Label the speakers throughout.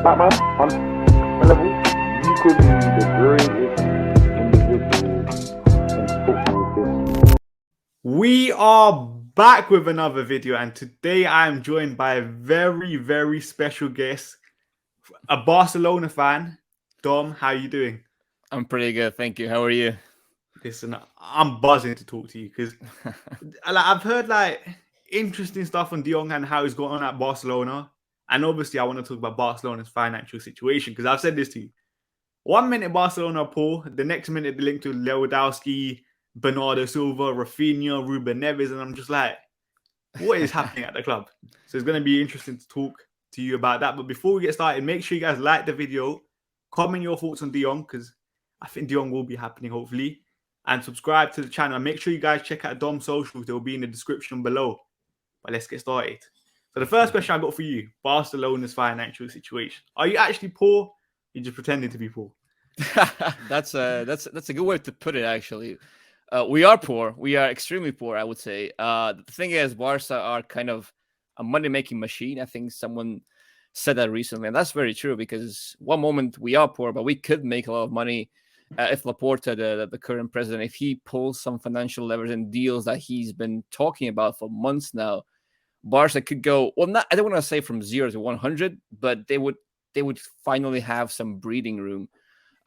Speaker 1: Batman, on a level, you could be the greatest individual in football history.
Speaker 2: We are back with another video, and today I am joined by a very, very special guest, a Barcelona fan. Dom, how you doing?
Speaker 3: I'm pretty good, thank you. How are you?
Speaker 2: Listen, I'm buzzing to talk to you because I've heard interesting stuff on Jong and how he's got on at Barcelona, and obviously I want to talk about Barcelona's financial situation because I've said this to you. 1 minute Barcelona are poor, the next minute they link to Lewandowski, Bernardo Silva, Rafinha, Ruben Neves, and I'm just like, what is happening at the club? So it's going to be interesting to talk to you about that. But before we get started, make sure you guys like the video, comment your thoughts on De Jong, because I think De Jong will be happening, hopefully, and subscribe to the channel. And make sure you guys check out Dom's socials. They'll be in the description below. But let's get started. So the first question I got for you, Barcelona's financial situation. Are you actually poor? You're just pretending to be poor.
Speaker 3: That's a good way to put it. Actually, we are poor. We are extremely poor, I would say. The thing is, Barca are kind of a money-making machine. I think someone said that recently, and that's very true. Because one moment we are poor, but we could make a lot of money if Laporta, the current president, if he pulls some financial levers and deals that he's been talking about for months now. Barca could go, well, not, I don't want to say from 0 to 100, but they would finally have some breathing room.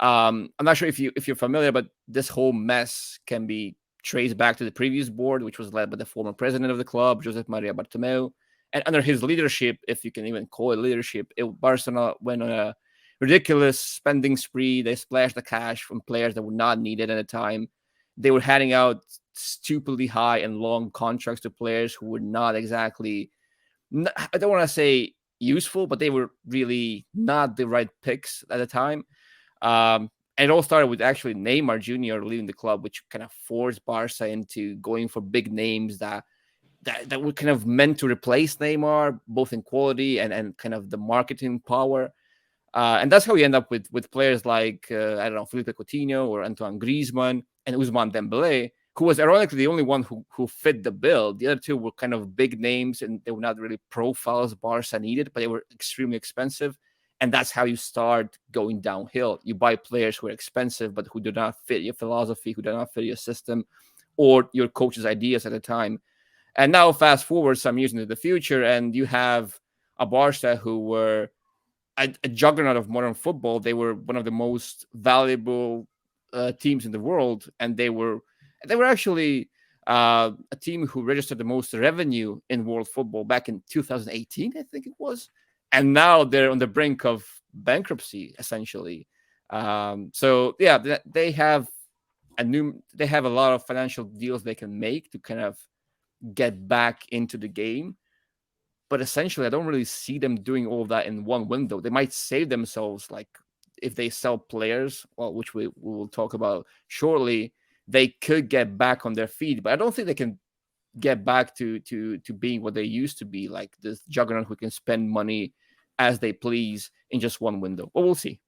Speaker 3: I'm not sure if you're familiar, but this whole mess can be traced back to the previous board, which was led by the former president of the club, Josep Maria Bartomeu. And under his leadership, if you can even call it leadership, Barcelona went on a ridiculous spending spree. They splashed the cash from players that were not needed at the time. They were handing out stupidly high and long contracts to players who were not exactly, I don't want to say useful, but they were really not the right picks at the time. And it all started with actually Neymar Jr. leaving the club, which kind of forced Barca into going for big names that were kind of meant to replace Neymar, both in quality and kind of the marketing power. And that's how we end up with players like, I don't know, Felipe Coutinho or Antoine Griezmann and Ousmane Dembele, who was ironically the only one who fit the bill. The other two were kind of big names, and they were not really profiles Barca needed, but they were extremely expensive. And that's how you start going downhill. You buy players who are expensive, but who do not fit your philosophy, who do not fit your system or your coach's ideas at the time. And now fast forward some years into the future, and you have a Barca who were a juggernaut of modern football. They were one of the most valuable teams in the world, and they were actually a team who registered the most revenue in world football back in 2018, I think it was. And now they're on the brink of bankruptcy, essentially. So yeah, they have a lot of financial deals they can make to kind of get back into the game. But essentially, I don't really see them doing all of that in one window. They might save themselves, like if they sell players, well, which we will talk about shortly. They could get back on their feet, but I don't think they can get back to being what they used to be, like this juggernaut who can spend money as they please in just one window. But we'll see.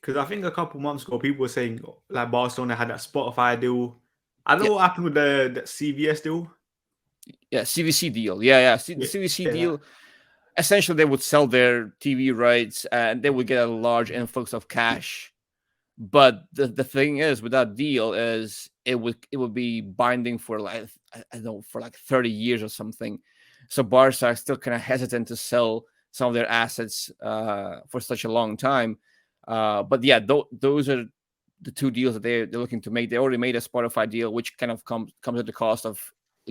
Speaker 2: Because I think a couple months ago, people were saying like Barcelona had that Spotify deal. I don't know what happened with the CVS deal.
Speaker 3: Yeah, CVC deal. Yeah. CVC deal. Essentially, they would sell their TV rights and they would get a large influx of cash. But the thing is, with that deal, is it would be binding for like, I don't know, for like 30 years or something. So Barca are still kind of hesitant to sell some of their assets for such a long time. But yeah, those are the two deals that they're looking to make. They already made a Spotify deal, which kind of comes at the cost of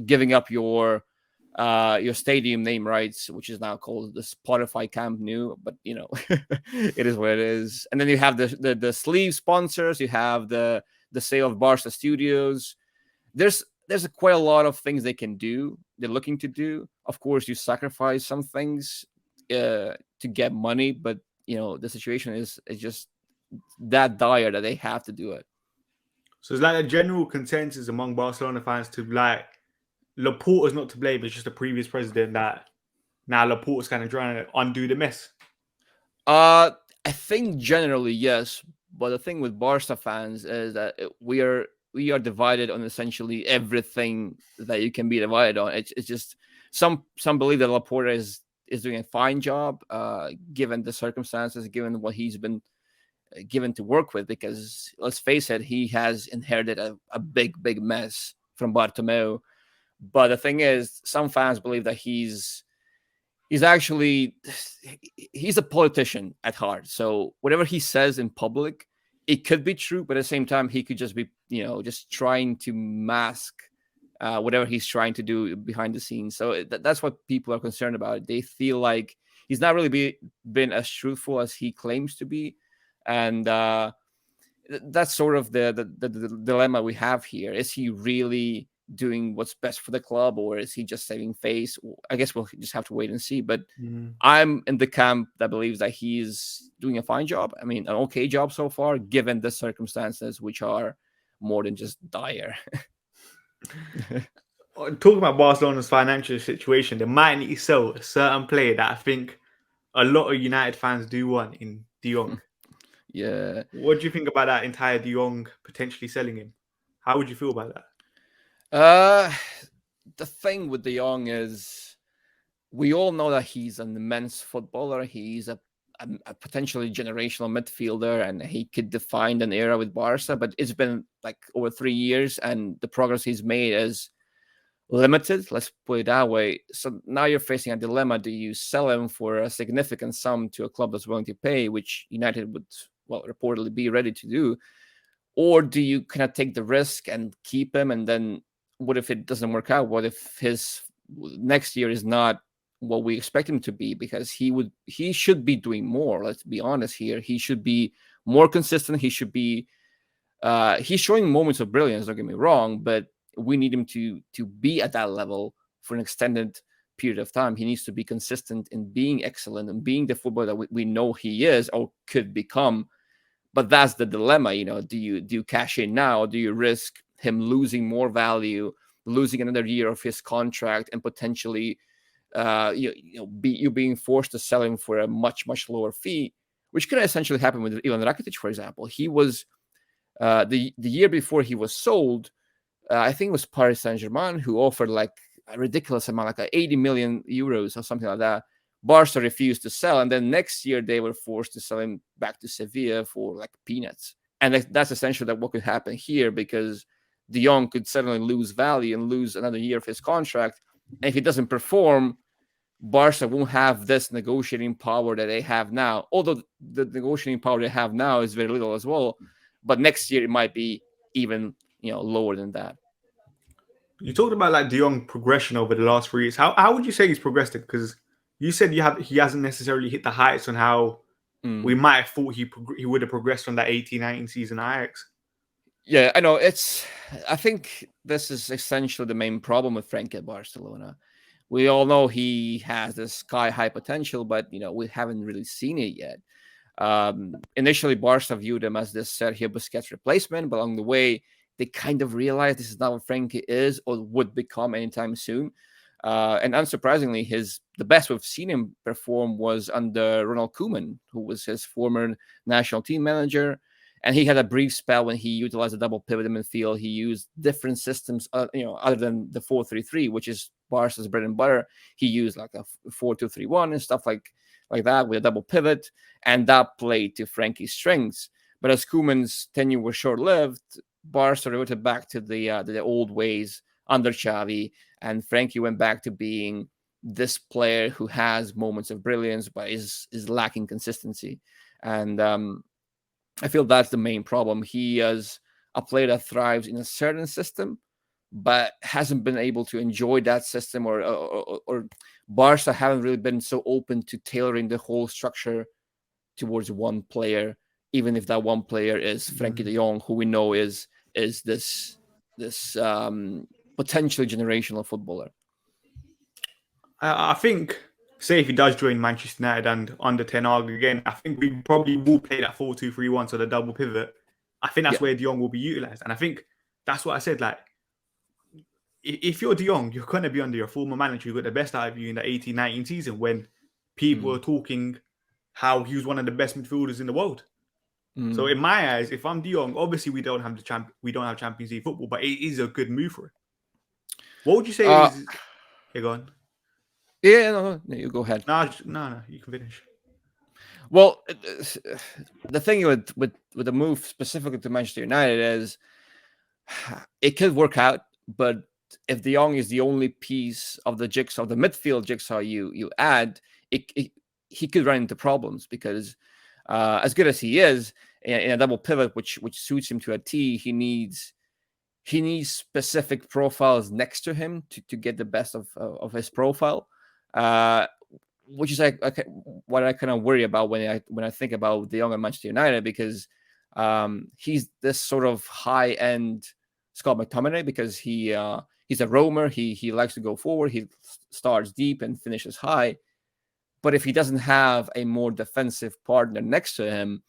Speaker 3: giving up your stadium name rights, which is now called the Spotify Camp Nou. But you know, it is what it is. And then you have the sleeve sponsors. You have the sale of Barca Studios. There's quite a lot of things they can do. They're looking to do. Of course, you sacrifice some things to get money, but you know the situation is just that dire that they have to do it.
Speaker 2: So it's like a general consensus among Barcelona fans to like Laporta's not to blame. It's just the previous president that now Laporta's kind of trying to undo the mess.
Speaker 3: I think generally yes, but the thing with Barca fans is that we are divided on essentially everything that you can be divided on. It's just some believe that Laporta is is doing a fine job, given the circumstances, given what he's been given to work with. Because let's face it, he has inherited a big mess from Bartomeu. But the thing is, some fans believe that he's actually he's a politician at heart. So whatever he says in public, it could be true, but at the same time, he could just be, just trying to mask whatever he's trying to do behind the scenes. So that's what people are concerned about. They feel like he's not really been as truthful as he claims to be, and that's sort of the dilemma we have here. Is he really doing what's best for the club, or is he just saving face? I guess we'll just have to wait and see. But I'm in the camp that believes that he's doing a fine job. I mean, an okay job so far, given the circumstances, which are more than just dire.
Speaker 2: Talking about Barcelona's financial situation, they might need to sell a certain player that I think a lot of United fans do want in De Jong.
Speaker 3: Yeah.
Speaker 2: What do you think about that entire De Jong potentially selling him? How would you feel about that?
Speaker 3: The thing with De Jong is, we all know that he's an immense footballer. He's a potentially generational midfielder, and he could define an era with Barca. But it's been like over 3 years, and the progress he's made is limited. Let's put it that way. So now you're facing a dilemma: do you sell him for a significant sum to a club that's willing to pay, which United would, reportedly be ready to do, or do you kind of take the risk and keep him? And then what if it doesn't work out? What if his next year is not what we expect him to be? Because he should be doing more. Let's be honest here. He should be more consistent. He should be he's showing moments of brilliance, don't get me wrong, but we need him to be at that level for an extended period of time. He needs to be consistent in being excellent and being the footballer that we know he is or could become. But that's the dilemma, do you cash in now? Do you risk him losing more value, losing another year of his contract, and potentially you being forced to sell him for a much lower fee, which could essentially happen with Ivan Rakitic, for example. He was the year before he was sold, I think it was Paris Saint-Germain who offered like a ridiculous amount, like 80 million euros or something like that. Barca refused to sell, and then next year they were forced to sell him back to Sevilla for like peanuts. And that's essentially what could happen here, because De Jong could suddenly lose value and lose another year of his contract. And if he doesn't perform, Barca won't have this negotiating power that they have now. Although the negotiating power they have now is very little as well. But next year it might be even lower than that.
Speaker 2: You talked about like De Jong progression over the last 3 years. How would you say he's progressed? Because you said he hasn't necessarily hit the heights on how we might have thought he would have progressed from that 18-19 season at Ajax.
Speaker 3: Yeah, I know. I think this is essentially the main problem with Frank at Barcelona. We all know he has this sky-high potential, but we haven't really seen it yet. Initially, Barca viewed him as this Sergio Busquets replacement, but along the way, they kind of realized this is not what Frankie is or would become anytime soon. And unsurprisingly, the best we've seen him perform was under Ronald Koeman, who was his former national team manager. And he had a brief spell when he utilized a double pivot in midfield. He used different systems, other than the 4-3-3, which is Barca's bread and butter. He used like a 4-2-3-1 and stuff like that with a double pivot, and that played to Frankie's strengths. But as Koeman's tenure was short-lived, Barca reverted back to the old ways under Xavi, and Frankie went back to being this player who has moments of brilliance but is lacking consistency. And I feel that's the main problem. He is a player that thrives in a certain system, but hasn't been able to enjoy that system, or Barca haven't really been so open to tailoring the whole structure towards one player, even if that one player is Frankie de Jong, who we know is this potentially generational footballer.
Speaker 2: I think, say if he does join Manchester United and under Ten Hag again, I think we probably will play that 4-2-3-1, so the double pivot. I think that's where De Jong will be utilised. And I think that's what I said, like, if you're De Jong, you're going to be under your former manager who got the best out of you in the 18-19 season, when people were talking how he was one of the best midfielders in the world. So in my eyes, if I'm De Jong, obviously we don't have Champions League football, but it is a good move for him. What would you say is... Here, go on.
Speaker 3: Yeah, no, you go ahead.
Speaker 2: No, you can finish.
Speaker 3: Well, the thing with the move specifically to Manchester United is it could work out, but if De Jong is the only piece of the jigsaw, the midfield jigsaw you add, he could run into problems because as good as he is in a double pivot, which suits him to a T, he needs specific profiles next to him to get the best of his profile, which is like what I kind of worry about when I think about De Jong and Manchester United, because he's this sort of high end Scott McTominay because he's a roamer. He likes to go forward. He starts deep and finishes high. But if he doesn't have a more defensive partner next to him,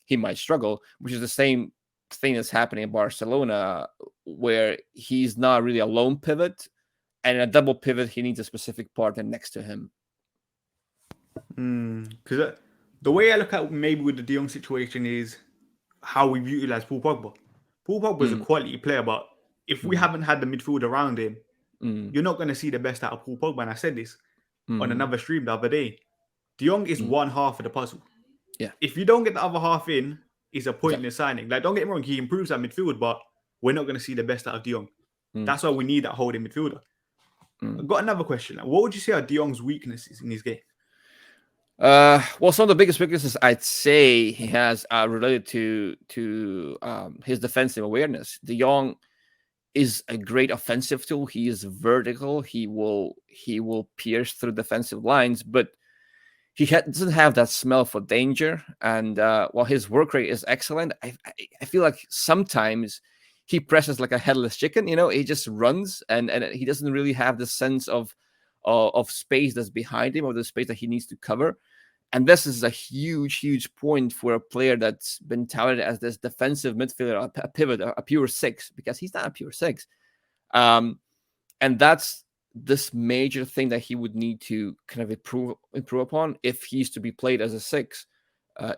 Speaker 3: he might struggle, which is the same thing that's happening in Barcelona, where he's not really a lone pivot, and in a double pivot, he needs a specific partner next to him.
Speaker 2: Because the way I look at maybe with the De Jong situation is how we've utilised Paul Pogba. Paul Pogba is a quality player, but if we haven't had the midfield around him, you're not going to see the best out of Paul Pogba. And I said this on another stream the other day. De Jong is one half of the puzzle.
Speaker 3: Yeah.
Speaker 2: If you don't get the other half in, it's a pointless signing. Like, don't get me wrong, he improves that midfield, but we're not going to see the best out of De Jong. That's why we need that holding midfielder. I've got another question. What would you say are De Jong's weaknesses in his game?
Speaker 3: Well, some of the biggest weaknesses I'd say he has are related to his defensive awareness. De Jong is a great offensive tool. He is vertical. He will pierce through defensive lines, but he doesn't have that smell for danger. And while his work rate is excellent, I feel like sometimes he presses like a headless chicken. He just runs and he doesn't really have the sense of space that's behind him or the space that he needs to cover. And this is a huge point for a player that's been touted as this defensive midfielder, a pivot, a pure six, because he's not a pure six. And that's this major thing that he would need to kind of improve upon if he's to be played as a six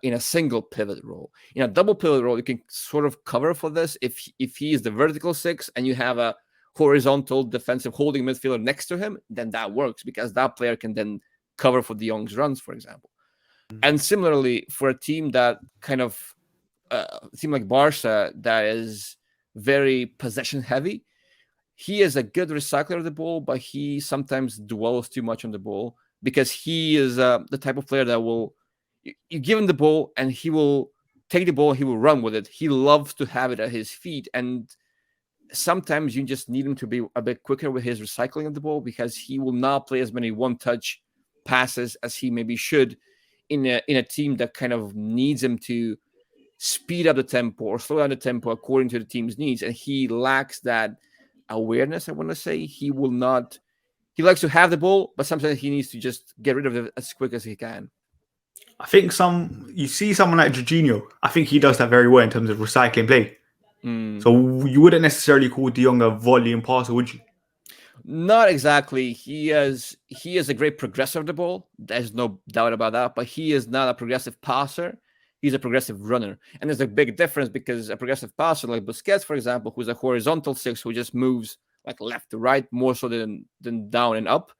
Speaker 3: in a single pivot role. In a double pivot role, you can sort of cover for this if he is the vertical six and you have a horizontal defensive holding midfielder next to him, then that works because that player can then cover for De Jong's runs, for example. And similarly, for a team that kind of a team like Barca that is very possession heavy, he is a good recycler of the ball, but he sometimes dwells too much on the ball because he is the type of player that will you give him the ball and he will take the ball, he will run with it. He loves to have it at his feet, and sometimes you just need him to be a bit quicker with his recycling of the ball because he will not play as many one-touch passes as he maybe should in a team that kind of needs him to speed up the tempo or slow down the tempo according to the team's needs. And he lacks that awareness, I want to say. He likes to have the ball, but sometimes he needs to just get rid of it as quick as he can.
Speaker 2: I think you see someone like Jorginho, I think he does that very well in terms of recycling play. So you wouldn't necessarily call De Jong a volume passer, would you?
Speaker 3: Not exactly. He is a great progressor of the ball. There's no doubt about that. But he is not a progressive passer. He's a progressive runner. And there's a big difference because a progressive passer like Busquets, for example, who's a horizontal six who just moves like left to right more so than down and up.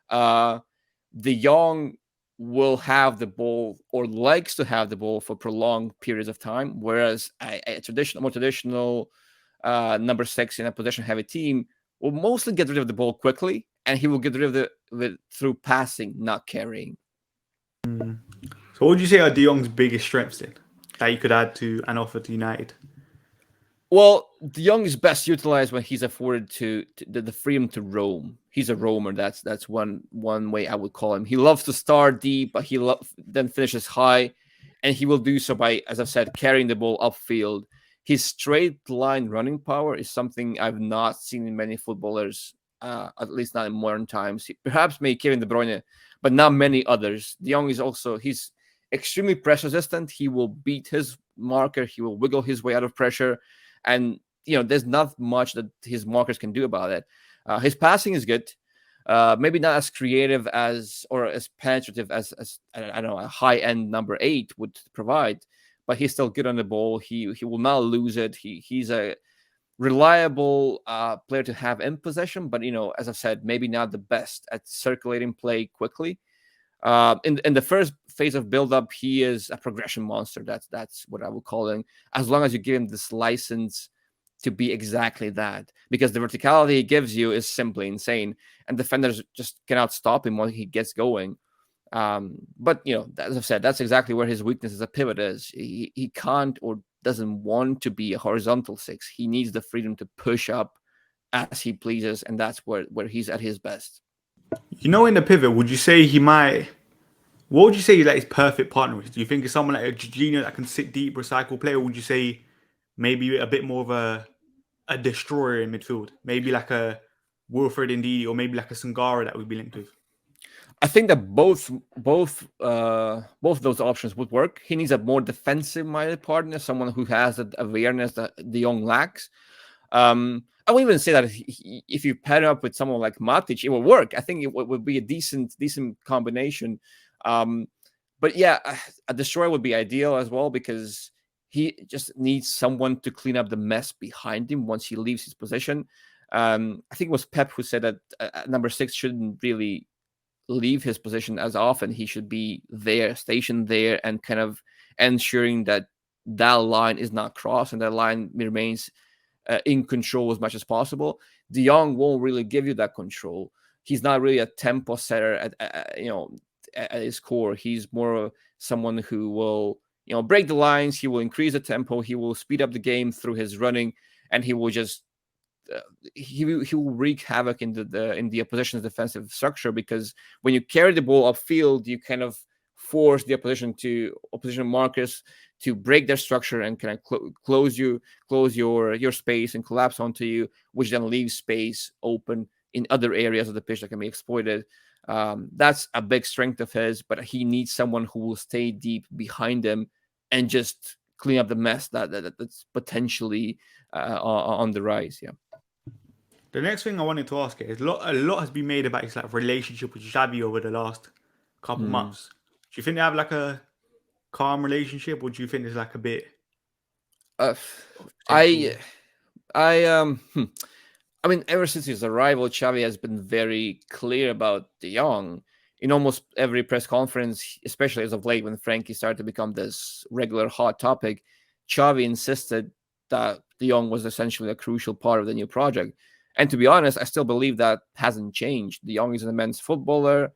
Speaker 3: De Jong will have the ball or likes to have the ball for prolonged periods of time, whereas a more traditional number six in a possession-heavy team will mostly get rid of the ball quickly, and he will get rid of it through passing, not carrying.
Speaker 2: So what would you say are De Jong's biggest strengths then that you could add to an offer to United?
Speaker 3: Well, De Jong is best utilized when he's afforded to the freedom to roam. He's a roamer. That's one way I would call him. He loves to start deep, but he then finishes high, and he will do so by, as I've said, carrying the ball upfield. His straight line running power is something I've not seen in many footballers, at least not in modern times. Perhaps maybe Kevin De Bruyne, but not many others. De Jong he's extremely pressure resistant. He will beat his marker. He will wiggle his way out of pressure. And, there's not much that his markers can do about it. His passing is good. Maybe not as creative or as penetrative as I don't know, a high-end number 8 would provide, but he's still good on the ball. He will not lose it. He's a reliable player to have in possession, but as I said, maybe not the best at circulating play quickly. In the first phase of build-up, he is a progression monster. That's what I would call him. As long as you give him this license to be exactly that, because the verticality he gives you is simply insane, and defenders just cannot stop him when he gets going. But as I've said, that's exactly where his weakness as a pivot is. He can't or doesn't want to be a horizontal six. He needs the freedom to push up as he pleases, and that's where he's at his best.
Speaker 2: In the pivot, would you say he might? What would you say his perfect partner is? Do you think it's someone like a Jorginho that can sit deep, recycle play, or would you say maybe a bit more of a destroyer in midfield? Maybe like a Wilfred Ndidi, or maybe like a Sangara that would be linked with?
Speaker 3: I think that both those options would work. He needs a more defensive-minded partner, someone who has that awareness that De Jong lacks. I would even say that if you pair up with someone like Matic, it will work. I think it would be a decent combination. But yeah, a destroyer would be ideal as well, because he just needs someone to clean up the mess behind him once he leaves his position. I think it was Pep who said that number 6 shouldn't really leave his position as often. He should be there, stationed there, and kind of ensuring that line is not crossed and that line remains in control as much as possible. De Jong won't really give you that control. He's not really a tempo setter at his core. He's more someone who will break the lines. He will increase the tempo. He will speed up the game through his running, and he will just he will wreak havoc in the opposition's defensive structure, because when you carry the ball upfield, you kind of force the opposition markers to break their structure and kind of close your space and collapse onto you, which then leaves space open in other areas of the pitch that can be exploited. That's a big strength of his, but he needs someone who will stay deep behind him and just clean up the mess that's potentially on the rise. Yeah.
Speaker 2: The next thing I wanted to ask is a lot has been made about his relationship with Xavi over the last couple months. Do you think they have a calm relationship, or do you think there's a bit?
Speaker 3: I mean, ever since his arrival, Xavi has been very clear about De Jong. In almost every press conference, especially as of late when Frankie started to become this regular hot topic, Xavi insisted that De Jong was essentially a crucial part of the new project. And to be honest, I still believe that hasn't changed. De Jong is an immense footballer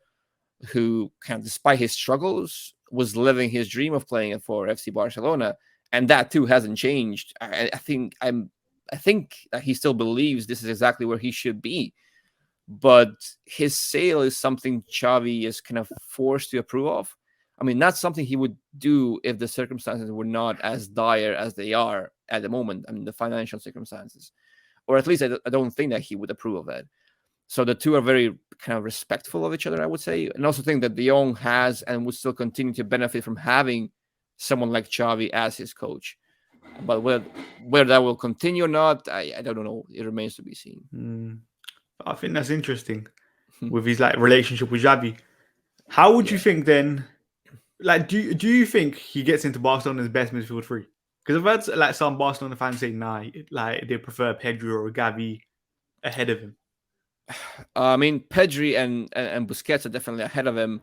Speaker 3: who, kind of, despite his struggles, was living his dream of playing for FC Barcelona, and that too hasn't changed. I think that he still believes this is exactly where he should be, but his sale is something Xavi is kind of forced to approve of. I mean, not something he would do if the circumstances were not as dire as they are at the moment. I mean, the financial circumstances, or at least I don't think that he would approve of it. So the two are very kind of respectful of each other, I would say. And also think that De Jong has and would still continue to benefit from having someone like Xavi as his coach. But whether that will continue or not, I don't know. It remains to be seen.
Speaker 2: I think that's interesting with his relationship with Xavi. How would you think then? Do you think he gets into Barcelona's best midfield three? Because I've heard some Barcelona fans say, nah, they prefer Pedro or Gavi ahead of him.
Speaker 3: I mean, Pedri and Busquets are definitely ahead of him.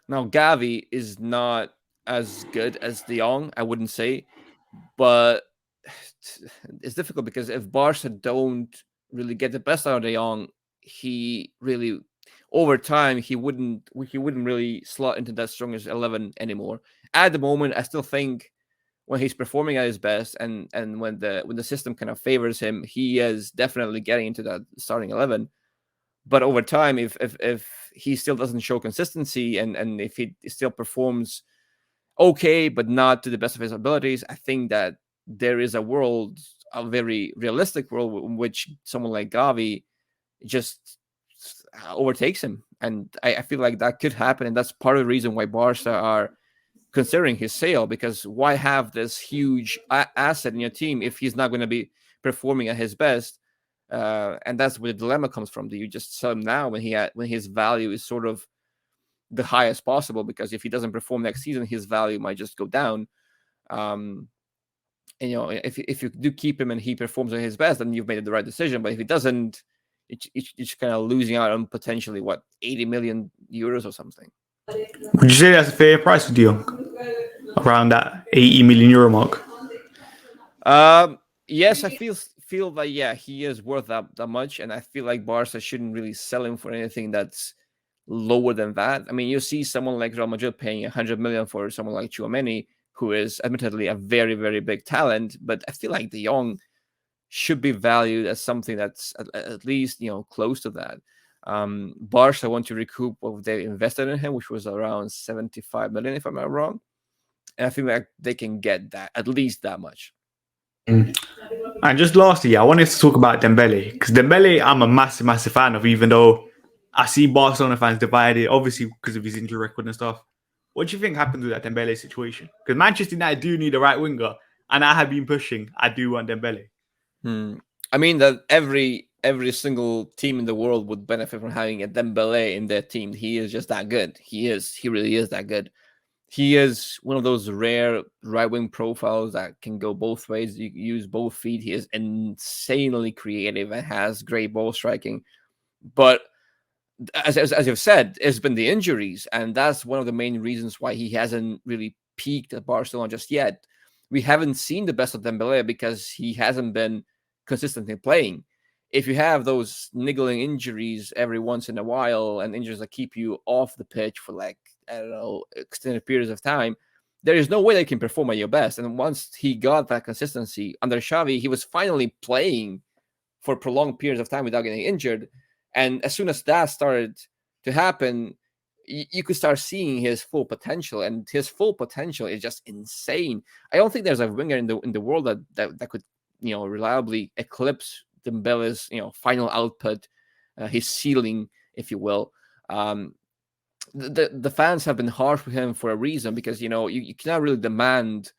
Speaker 3: Now, Gavi is not as good as De Jong, I wouldn't say, but it's difficult because if Barca don't really get the best out of De Jong, he really, over time, he wouldn't really slot into that strongest 11 anymore. At the moment, I still think when he's performing at his best and when the system kind of favors him, he is definitely getting into that starting 11. But over time, if he still doesn't show consistency and if he still performs okay, but not to the best of his abilities, I think that there is a very realistic world in which someone like Gavi just overtakes him. And I feel like that could happen. And that's part of the reason why Barca are considering his sale, because why have this huge asset in your team if he's not going to be performing at his best? And that's where the dilemma comes from. Do you just sell him now when his value is sort of the highest possible? Because if he doesn't perform next season, his value might just go down. And if you do keep him and he performs at his best, then you've made the right decision. But if he doesn't, you're just kind of losing out on potentially 80 million euros or something.
Speaker 2: Would you say that's a fair price for De Jong? Around that 80 million euro mark?
Speaker 3: Yes, I feel that he is worth that much, and I feel like Barca shouldn't really sell him for anything that's lower than that. I mean, you see someone like Real Madrid paying 100 million for someone like Tchouaméni, who is admittedly a very, very big talent, but I feel like De Jong should be valued as something that's at least close to that. Barca want to recoup what they invested in him, which was around 75 million, if I'm not wrong, and I feel like they can get that, at least that much.
Speaker 2: And just lastly, I wanted to talk about Dembele, because Dembele I'm a massive, massive fan of, even though I see Barcelona fans divided, obviously because of his injury record and stuff. What do you think happened with that Dembele situation? Because Manchester United do need a right winger, and I have been pushing. I do want Dembele.
Speaker 3: I mean that every single team in the world would benefit from having a Dembele in their team. He is just that good. He really is that good. He is one of those rare right-wing profiles that can go both ways. You use both feet. He is insanely creative and has great ball striking. But as you've said, it's been the injuries, and that's one of the main reasons why he hasn't really peaked at Barcelona just yet. We haven't seen the best of Dembele because he hasn't been consistently playing. If you have those niggling injuries every once in a while and injuries that keep you off the pitch for extended periods of time, there is no way they can perform at your best. And once he got that consistency under Xavi, he was finally playing for prolonged periods of time without getting injured. And as soon as that started to happen, you could start seeing his full potential, and his full potential is just insane. I don't think there's a winger in the world that could reliably eclipse Dembele's final output, his ceiling, if you will. The fans have been harsh with him for a reason, because you cannot really demand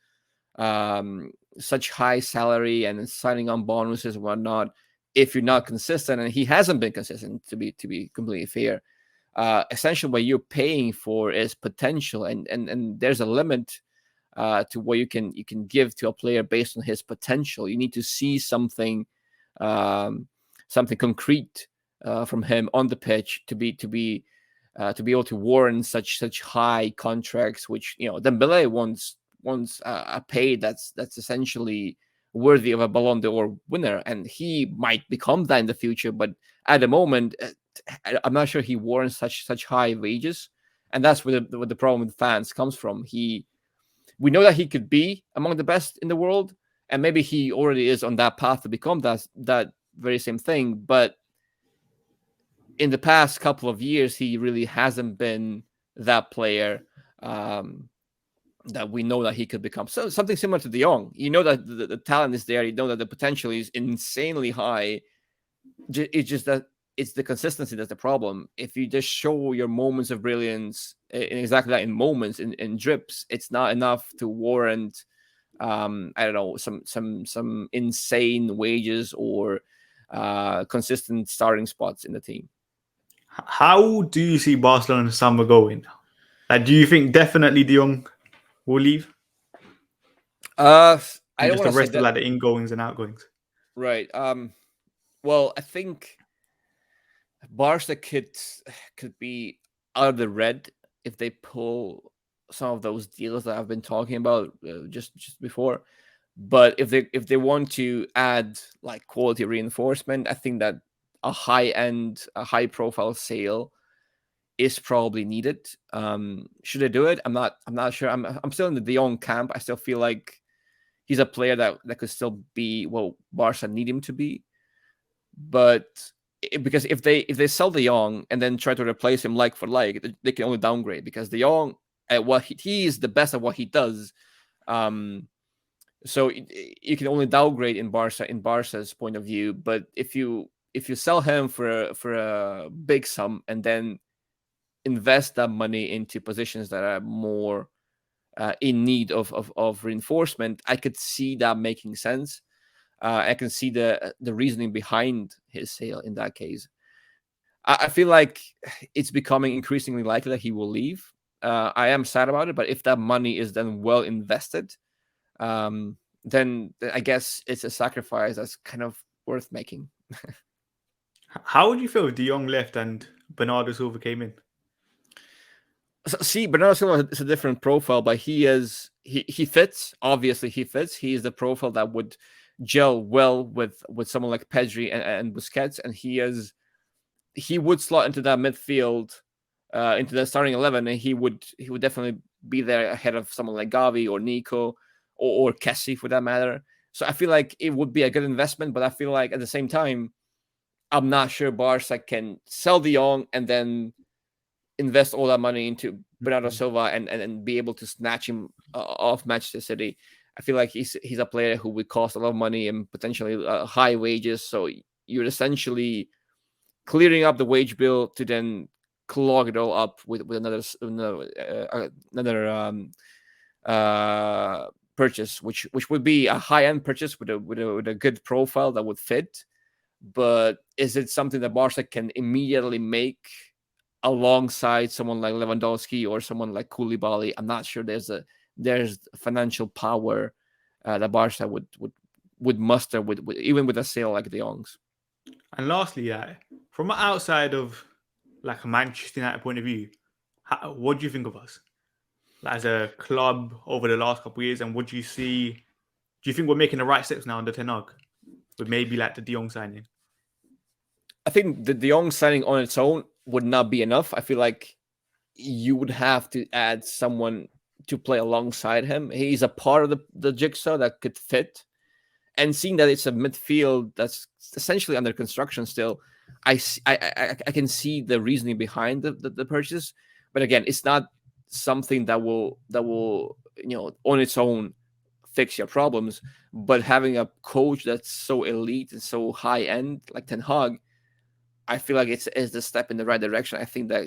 Speaker 3: such high salary and signing on bonuses and whatnot if you're not consistent, and he hasn't been consistent, to be completely fair. Essentially what you're paying for is potential, and there's a limit to what you can give to a player based on his potential. You need to see something concrete from him on the pitch to be able to warrant such high contracts, which Dembele wants a pay that's essentially worthy of a Ballon d'Or winner, and he might become that in the future. But at the moment, I'm not sure he warrants such high wages, and that's where the problem with fans comes from. We know that he could be among the best in the world, and maybe he already is on that path to become that very same thing. But in the past couple of years, he really hasn't been that player that we know that he could become. So something similar to De Jong. You know that the talent is there. You know that the potential is insanely high. It's just that it's the consistency that's the problem. If you just show your moments of brilliance in exactly that, in moments, in drips, it's not enough to warrant some insane wages or consistent starting spots in the team.
Speaker 2: How do you see Barcelona summer going? Do you think definitely De Jong will leave?
Speaker 3: I don't
Speaker 2: just the
Speaker 3: want to
Speaker 2: rest
Speaker 3: say
Speaker 2: of
Speaker 3: that.
Speaker 2: the ingoings and outgoings.
Speaker 3: Right. Well, I think Barca could be out of the red if they pull some of those deals that I've been talking about just before. But if they want to add like quality reinforcement, I think that a high profile sale is probably needed. Should they do it? I'm not sure. I'm still in the De Jong camp. I still feel like he's a player that could still be what Barca need him to be. But because if they sell De Jong and then try to replace him like for like, they can only downgrade, because De Jong at what he is the best at what he does. So you can only downgrade in Barca's point of view. But if you sell him for a big sum and then invest that money into positions that are more in need of reinforcement, I could see that making sense. I can see the reasoning behind his sale in that case. I feel like it's becoming increasingly likely that he will leave. I am sad about it, but if that money is then well invested, then I guess it's a sacrifice that's kind of worth making.
Speaker 2: How would you feel if De Jong left and Bernardo Silva came in?
Speaker 3: So, see, Bernardo Silva is a different profile, but he fits. Obviously, he fits. He is the profile that would gel well with someone like Pedri and Busquets, and he would slot into that midfield, into the starting 11, and he would definitely be there ahead of someone like Gavi or Nico or Kessie for that matter. So I feel like it would be a good investment, but I feel like at the same time, I'm not sure Barca can sell De Jong and then invest all that money into Bernardo Silva and be able to snatch him off Manchester City. I feel like he's a player who would cost a lot of money and potentially high wages. So you're essentially clearing up the wage bill to then clog it all up with another purchase, which would be a high end purchase with a good profile that would fit. But is it something that Barca can immediately make alongside someone like Lewandowski or someone like Koulibaly? I'm not sure there's financial power that Barca would muster with even with a sale like De Jong's.
Speaker 2: And lastly, from an outside of like a Manchester United point of view, what do you think of us as a club over the last couple of years? And what do you see? Do you think we're making the right steps now under Ten Hag with maybe like the De Jong signing?
Speaker 3: I think the De Jong signing on its own would not be enough. I feel like you would have to add someone to play alongside him. He's a part of the jigsaw that could fit. And seeing that it's a midfield that's essentially under construction still, I can see the reasoning behind the purchase. But again, it's not something that will on its own fix your problems. But having a coach that's so elite and so high end like Ten Hag, I feel like it's the step in the right direction. I think that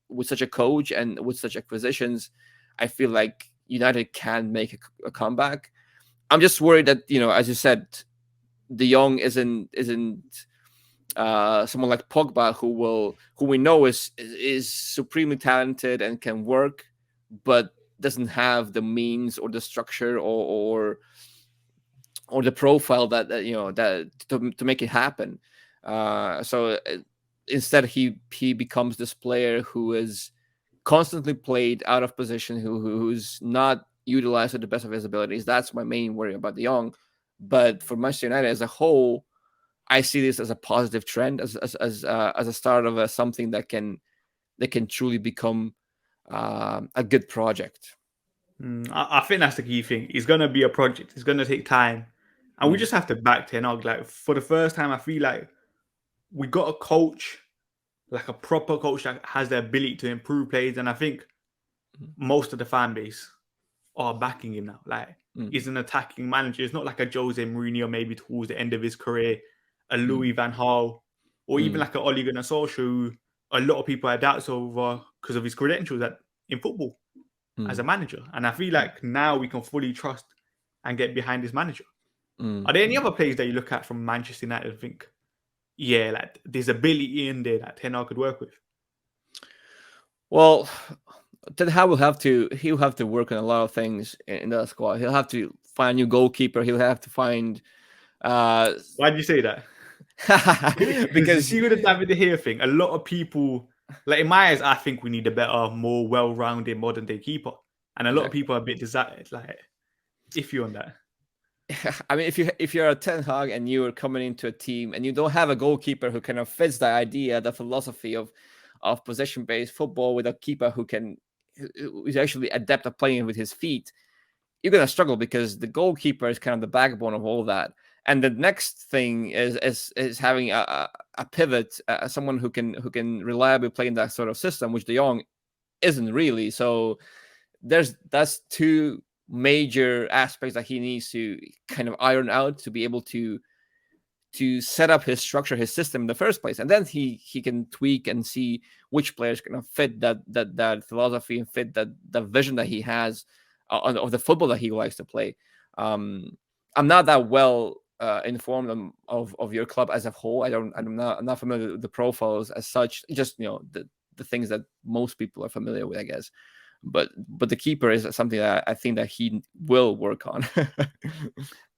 Speaker 3: with such a coach and with such acquisitions, I feel like United can make a comeback. I'm just worried that, as you said, De Jong isn't someone like Pogba who we know is supremely talented and can work, but doesn't have the means or the structure or the profile that to make it happen. So instead, he becomes this player who is constantly played out of position, who's not utilized to the best of his abilities. That's my main worry about De Jong. But for Manchester United as a whole, I see this as a positive trend, as a start of something that can truly become a good project.
Speaker 2: I think that's the key thing. It's going to be a project. It's going to take time. And we just have to back Ten Hag. Like, for the first time, I feel like we got a coach, like a proper coach that has the ability to improve players. And I think most of the fan base are backing him now. Like, he's an attacking manager. It's not like a Jose Mourinho maybe towards the end of his career, a Louis van Gaal, or even like a Ole Gunnar Solskjaer, who a lot of people had doubts over because of his credentials in football as a manager. And I feel like now we can fully trust and get behind his manager. Are there any other players that you look at from Manchester United and think, yeah, like there's ability in there that Ten Hag could work with?
Speaker 3: Well, Ten Hag will have to work on a lot of things in that squad. He'll have to find a new goalkeeper. He'll have to find.
Speaker 2: Why do you say that? Because you see with the David De Gea thing, a lot of people, like in my eyes, I think we need a better, more well-rounded modern day keeper, and a lot of people are a bit desired, like iffy on that.
Speaker 3: I mean, if you're a Ten Hag and you're coming into a team and you don't have a goalkeeper who kind of fits the idea, the philosophy of possession-based football with a keeper who is actually adept at playing with his feet, you're gonna struggle because the goalkeeper is kind of the backbone of all that. And the next thing is having a pivot, someone who can reliably play in that sort of system, which De Jong isn't really. So that's two major aspects that he needs to kind of iron out to be able to set up his structure, his system in the first place, and then he can tweak and see which players can fit that philosophy and fit that vision that he has of the football that he likes to play. I'm not that well informed of your club as a whole. I'm not familiar with the profiles as such. Just the things that most people are familiar with, I guess. But the keeper is something that I think that he will work on.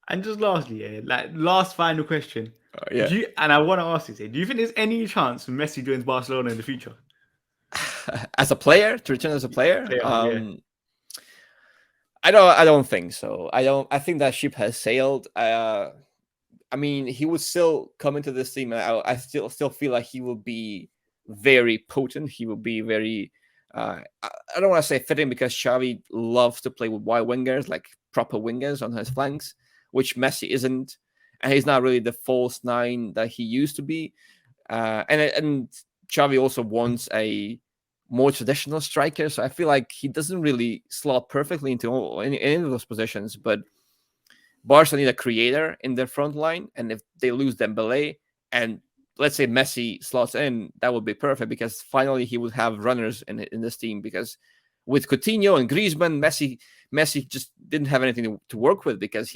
Speaker 2: And just lastly, yeah, like last final question.
Speaker 3: Yeah.
Speaker 2: And I want to ask you, do you think there's any chance Messi joins Barcelona in the future?
Speaker 3: As a player, to return as a player,
Speaker 2: Yeah.
Speaker 3: I don't think so. I think that ship has sailed. I mean, he would still come into this team. I still feel like he will be very potent. He will be very. I don't want to say fitting because Xavi loves to play with wide wingers, like proper wingers on his flanks, which Messi isn't, and he's not really the false nine that he used to be. And Xavi also wants a more traditional striker, so I feel like he doesn't really slot perfectly into any of those positions. But Barca need a creator in their front line, and if they lose Dembele and let's say Messi slots in, that would be perfect because finally he would have runners in this team. Because with Coutinho and Griezmann, Messi just didn't have anything to work with because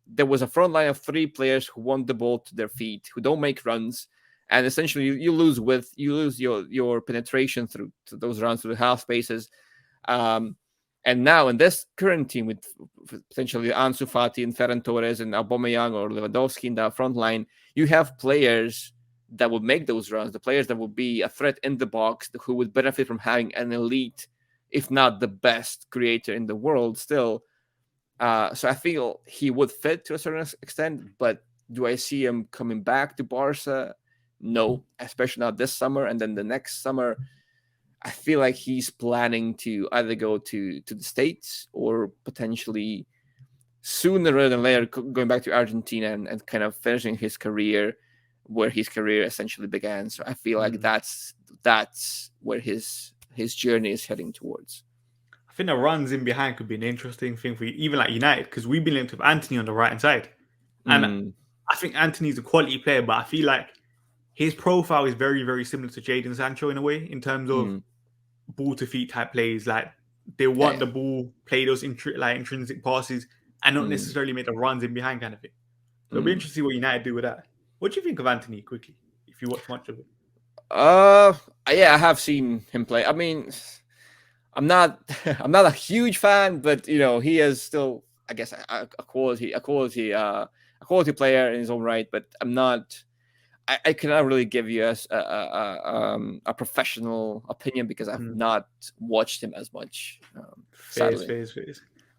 Speaker 3: there was a front line of 3 players who want the ball to their feet, who don't make runs, and essentially you lose your penetration through to those runs through the half spaces. And now in this current team with potentially Ansu Fati and Ferran Torres and Aubameyang or Lewandowski in that front line, you have players that would make those runs, the players that would be a threat in the box, who would benefit from having an elite, if not the best creator in the world still. So I feel he would fit to a certain extent, but do I see him coming back to Barca? No, especially not this summer. And then the next summer, I feel like he's planning to either go to the States or potentially sooner rather than later going back to Argentina and kind of finishing his career where his career essentially began. So I feel like that's where his journey is heading towards.
Speaker 2: I think the runs in behind could be an interesting thing for even like United because we've been linked with Anthony on the right hand side, and I think Anthony's a quality player, but I feel like his profile is very, very similar to Jadon Sancho in a way in terms of ball to feet type plays. Like they want the ball, play those intrinsic passes, and not necessarily make the runs in behind kind of thing. So it'll be interesting to see what United do with that. What do you think of Anthony quickly? If you watch much of it,
Speaker 3: yeah, I have seen him play. I mean, I'm not a huge fan, but he is still, I guess, a quality player in his own right. But I'm not. I cannot really give you a professional opinion because I've not watched him as much. Sadly.
Speaker 2: Fair.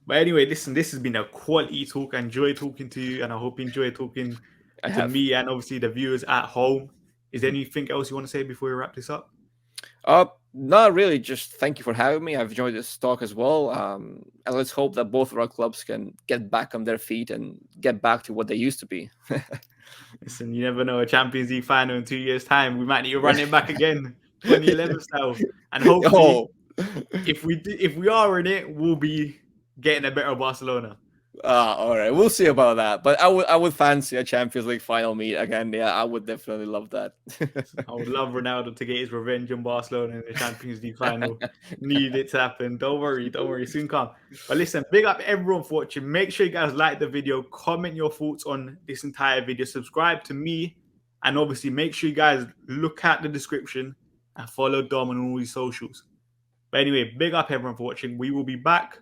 Speaker 2: But anyway, listen, this has been a quality talk. I enjoy talking to you, and I hope you enjoy talking to me and obviously the viewers at home. Is there anything else you want to say before we wrap this up?
Speaker 3: Not really. Just thank you for having me. I've enjoyed this talk as well. And let's hope that both of our clubs can get back on their feet and get back to what they used to be.
Speaker 2: Listen, you never know. A Champions League final in 2 years' time, we might need to run it back again, 2011 style. And hopefully, if we are in it, we'll be getting a better Barcelona.
Speaker 3: All right, we'll see about that. But I would fancy a Champions League final meet again. Yeah, I would definitely love that.
Speaker 2: I would love Ronaldo to get his revenge on Barcelona in the Champions League final. Need it to happen. Don't worry, soon come. But listen, big up everyone for watching. Make sure you guys like the video, comment your thoughts on this entire video, subscribe to me, and obviously make sure you guys look at the description and follow Dom on all his socials. But anyway, big up everyone for watching. We will be back